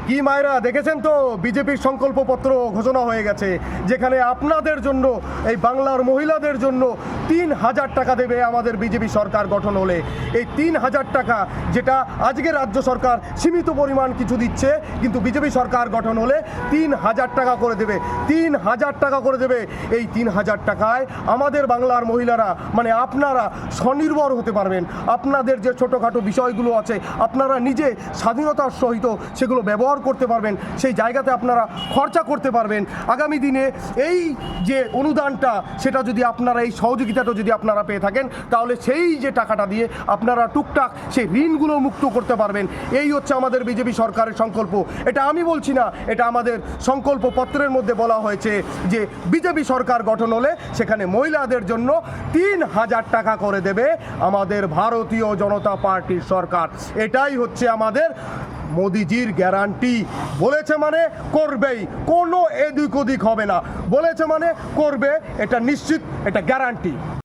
কি মায়েরা দেখেছেন তো, বিজেপির সংকল্পপত্র ঘোষণা হয়ে গেছে, যেখানে আপনাদের জন্য, এই বাংলার মহিলাদের জন্য ৩,০০০ টাকা দেবে আমাদের বিজেপি সরকার গঠন হলে। এই ৩,০০০ টাকা, যেটা আজকে রাজ্য সরকার সীমিত পরিমাণ কিছু দিচ্ছে, কিন্তু বিজেপি সরকার গঠন হলে ৩,০০০ টাকা করে দেবে। ৩,০০০ টাকা করে দেবে। এই ৩,০০০ টাকায় আমাদের বাংলার মহিলারা, মানে আপনারা স্বনির্ভর হতে পারবেন। আপনাদের যে ছোটোখাটো বিষয়গুলো আছে, আপনারা নিজে স্বাধীনতার সহিত সেগুলো ব্যবহার করতে পারবেন, সেই জায়গাতে আপনারা খরচা করতে পারবেন। আগামী দিনে এই যে অনুদানটা, সেটা যদি আপনারা, এই সহযোগিতাটা যদি আপনারা পেয়ে থাকেন, তাহলে সেই যে টাকাটা দিয়ে আপনারা টুকটাক সেই ঋণগুলো মুক্ত করতে পারবেন। এই হচ্ছে আমাদের বিজেপি সরকারের সংকল্প। এটা আমি বলছি না, এটা আমাদের সংকল্প পত্রের মধ্যে বলা হয়েছে যে বিজেপি সরকার গঠন হলে সেখানে মহিলাদের জন্য ৩,০০০ টাকা করে দেবে আমাদের ভারতীয় জনতা পার্টির সরকার। এটাই হচ্ছে আমাদের মোদিজির গ্যারান্টি। বলেছে মানে করবেই, কোনো এদিক ওদিক হবে না। বলেছে মানে করবে, এটা নিশ্চিত, এটা গ্যারান্টি।